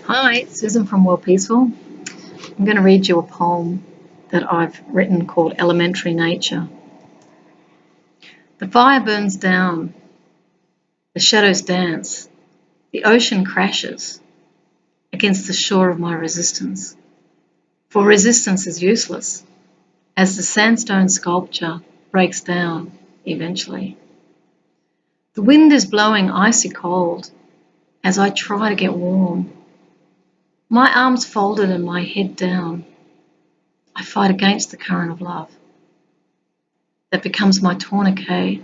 Hi, Susan from Worldpeacefull. I'm going to read you a poem that I've written called Elementary Nature. The fire burns down, the shadows dance, the ocean crashes against the shore of my resistance. For resistance is useless, as the sandstone sculpture breaks down eventually. The wind is blowing icy cold as I try to get warm. My arms folded and my head down, I fight against the current of love that becomes my tourniquet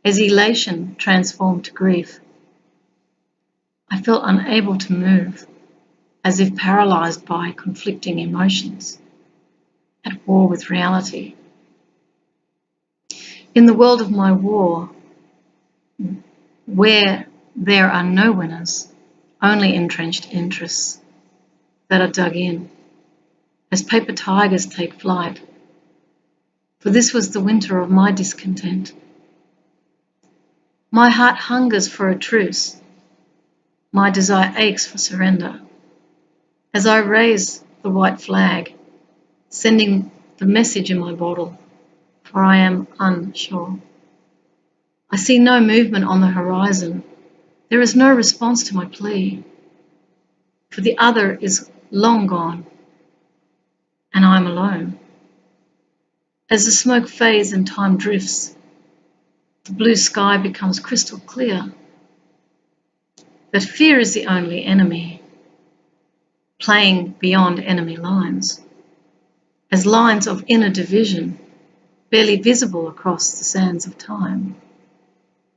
as elation transformed to grief. I felt unable to move, as if paralysed by conflicting emotions, at war with reality. In the world of my war, where there are no winners, only entrenched interests that are dug in, as paper tigers take flight. For this was the winter of my discontent. My heart hungers for a truce. My desire aches for surrender. As I raise the white flag, sending the message in my bottle, for I am unsure. I see no movement on the horizon. There is no response to my plea, for the other is long gone, and I am alone. As the smoke fades and time drifts, the blue sky becomes crystal clear. That fear is the only enemy, playing beyond enemy lines, as lines of inner division, barely visible across the sands of time,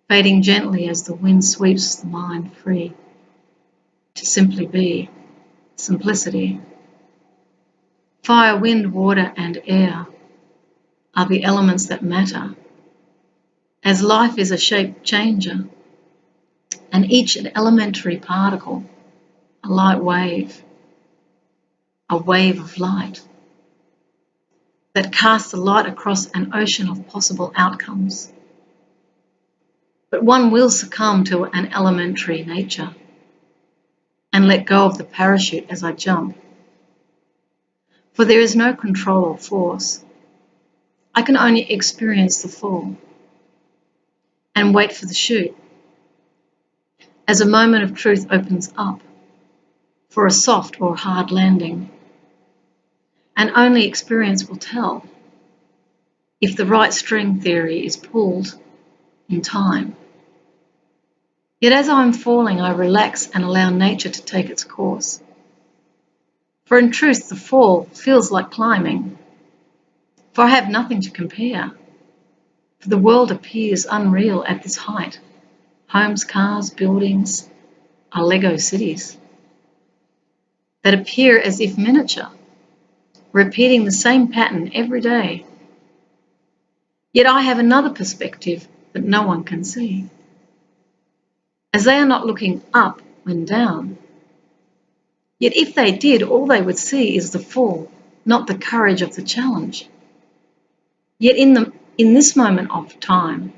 fading gently as the wind sweeps the mind free to simply be, simplicity. Fire, wind, water, and air are the elements that matter, as life is a shape changer, and each an elementary particle, a light wave, a wave of light that casts the light across an ocean of possible outcomes. But one will succumb to an elementary nature and let go of the parachute as I jump. For there is no control or force. I can only experience the fall and wait for the chute as a moment of truth opens up for a soft or hard landing. And only experience will tell if the right string theory is pulled in time. Yet as I'm falling, I relax and allow nature to take its course. For in truth, the fall feels like climbing, for I have nothing to compare. For the world appears unreal at this height. Homes, cars, buildings are Lego cities that appear as if miniature, repeating the same pattern every day. Yet I have another perspective that no one can see, as they are not looking up when down. Yet if they did, all they would see is the fall, not the courage of the challenge. Yet in this moment of time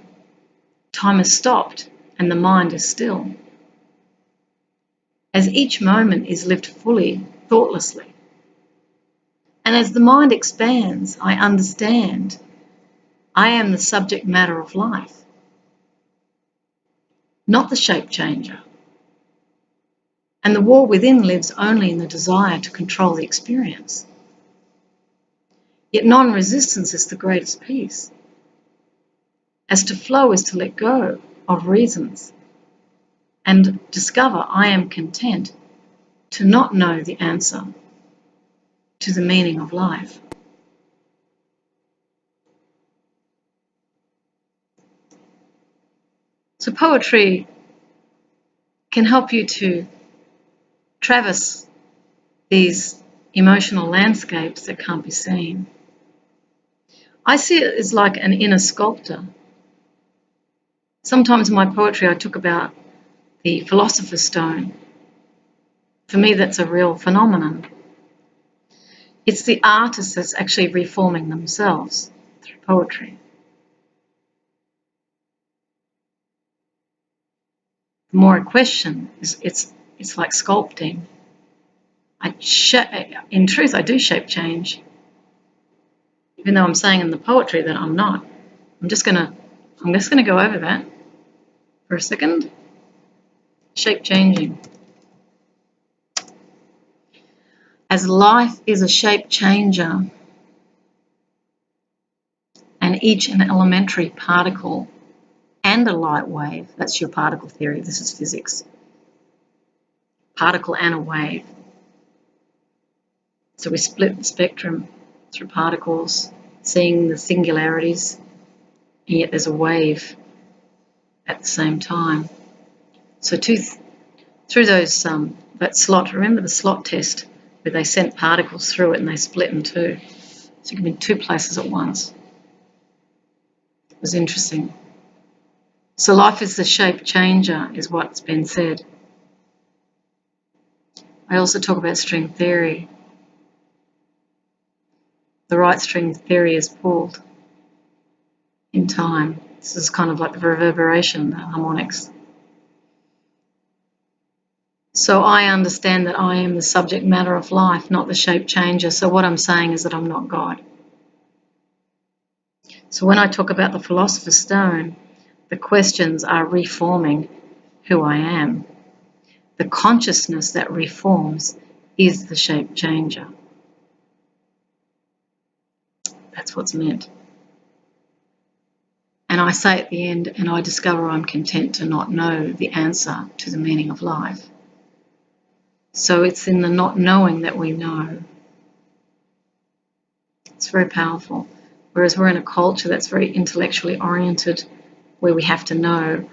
has stopped and the mind is still, as each moment is lived fully, thoughtlessly. And as the mind expands, I understand I am the subject matter of life, not the shape changer. And the war within lives only in the desire to control the experience. Yet non-resistance is the greatest peace. As to flow is to let go of reasons and discover I am content to not know the answer to the meaning of life. So poetry can help you to traverse these emotional landscapes that can't be seen. I see it as like an inner sculptor. Sometimes in my poetry I talk about the philosopher's stone. For me, that's a real phenomenon. It's the artist that's actually reforming themselves through poetry. The more I question, it's like sculpting. In truth, I do shape change, even though I'm saying in the poetry that I'm not. I'm just gonna go over that for a second. Shape changing. As life is a shape changer, and each an elementary particle and a light wave, that's your particle theory, this is physics. Particle and a wave. So we split the spectrum through particles, seeing the singularities, and yet there's a wave at the same time. So through those that slot, remember the slot test where they sent particles through it and they split in two. So you can be in two places at once. It was interesting. So life is the shape changer, is what's been said. I also talk about string theory. The right string theory is pulled in time. This is kind of like the reverberation, the harmonics. So I understand that I am the subject matter of life, not the shape changer. So what I'm saying is that I'm not God. So when I talk about the Philosopher's Stone, the questions are reforming who I am. The consciousness that reforms is the shape changer. That's what's meant. And I say at the end, and I discover I'm content to not know the answer to the meaning of life. So it's in the not knowing that we know. It's very powerful. Whereas we're in a culture that's very intellectually oriented, where we have to know,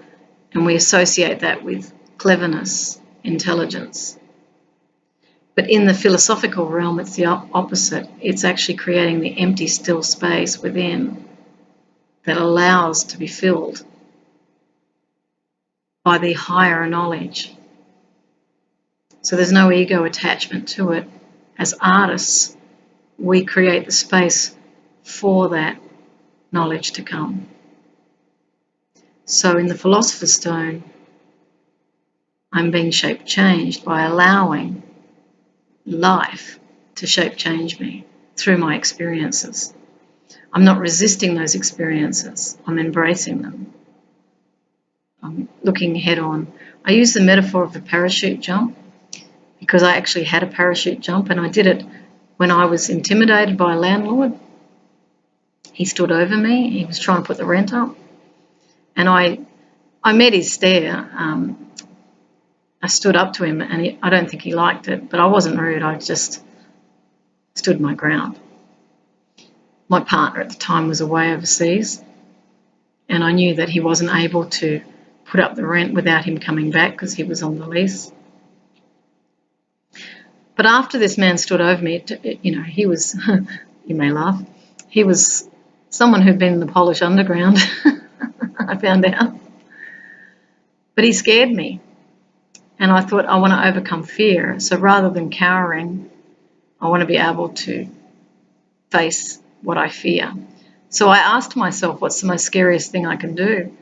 and we associate that with cleverness, intelligence. But in the philosophical realm, it's the opposite. It's actually creating the empty, still space within that allows to be filled by the higher knowledge. So there's no ego attachment to it. As artists, we create the space for that knowledge to come. So in the Philosopher's Stone, I'm being shape changed by allowing life to shape change me through my experiences. I'm not resisting those experiences. I'm embracing them. I'm looking head on. I use the metaphor of the parachute jump because I actually had a parachute jump, and I did it when I was intimidated by a landlord. He stood over me. He was trying to put the rent up. And I met his stare. I stood up to him, and I don't think he liked it, but I wasn't rude. I just stood my ground. My partner at the time was away overseas, and I knew that he wasn't able to put up the rent without him coming back because he was on the lease. But after this man stood over me, he was, you may laugh, he was someone who'd been in the Polish underground, I found out. But he scared me. And I thought, I want to overcome fear. So rather than cowering, I want to be able to face what I fear. So I asked myself, what's the most scariest thing I can do?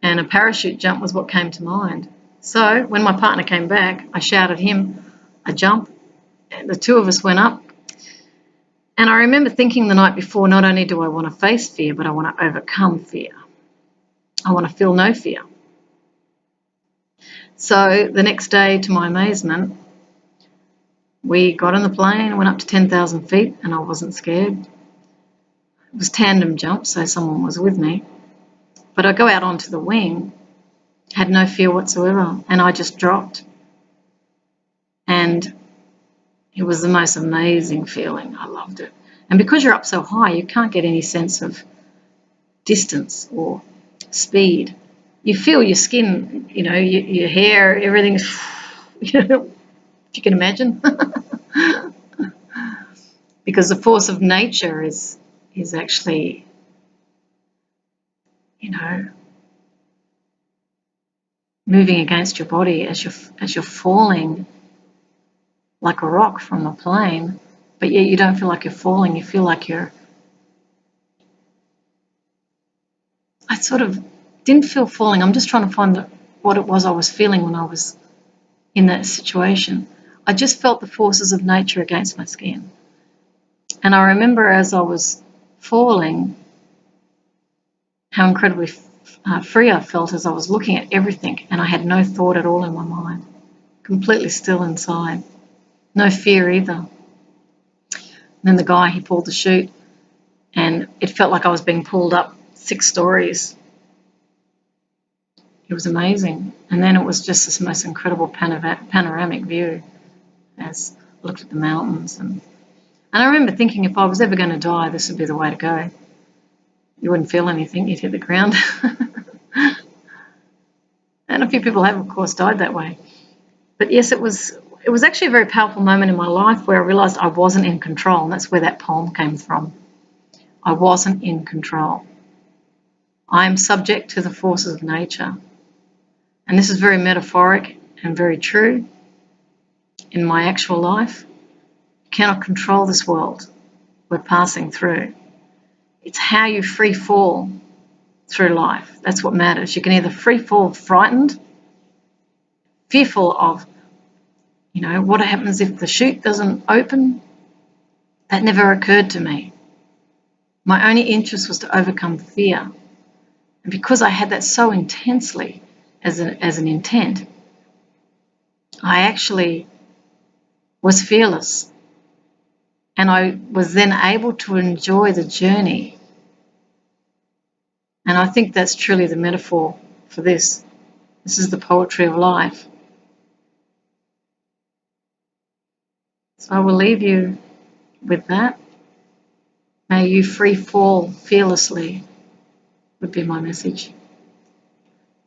And a parachute jump was what came to mind. So when my partner came back, I shouted him a jump. And the two of us went up. And I remember thinking the night before, not only do I want to face fear, but I want to overcome fear. I want to feel no fear. So the next day, to my amazement, we got on the plane, went up to 10,000 feet, and I wasn't scared. It was tandem jump, so someone was with me. But I go out onto the wing, had no fear whatsoever, and I just dropped. And it was the most amazing feeling. I loved it. And because you're up so high, you can't get any sense of distance or speed. You feel your skin, your hair, everything's, if you can imagine. Because the force of nature is actually, moving against your body as you're falling like a rock from a plane, but yet you don't feel like you're falling. You feel like I sort of didn't feel falling. I'm just trying to find what it was I was feeling when I was in that situation. I just felt the forces of nature against my skin. And I remember as I was falling, how incredibly free I felt as I was looking at everything, and I had no thought at all in my mind, completely still inside, no fear either. And then the guy, he pulled the chute, and it felt like I was being pulled up 6 stories. It was amazing. And then it was just this most incredible panoramic view as I looked at the mountains. And I remember thinking, if I was ever going to die, this would be the way to go. You wouldn't feel anything, you'd hit the ground. And a few people have, of course, died that way. But yes, it was actually a very powerful moment in my life where I realised I wasn't in control, and that's where that poem came from. I wasn't in control. I am subject to the forces of nature. And this is very metaphoric and very true in my actual life. You cannot control this world we're passing through. It's how you free fall through life. That's what matters. You can either free fall frightened, fearful of, what happens if the chute doesn't open? That never occurred to me. My only interest was to overcome fear. And because I had that so intensely as an intent, I actually was fearless. And I was then able to enjoy the journey. And I think that's truly the metaphor for this. This is the poetry of life. So I will leave you with that. May you free fall fearlessly, would be my message.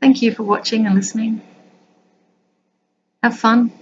Thank you for watching and listening. Have fun.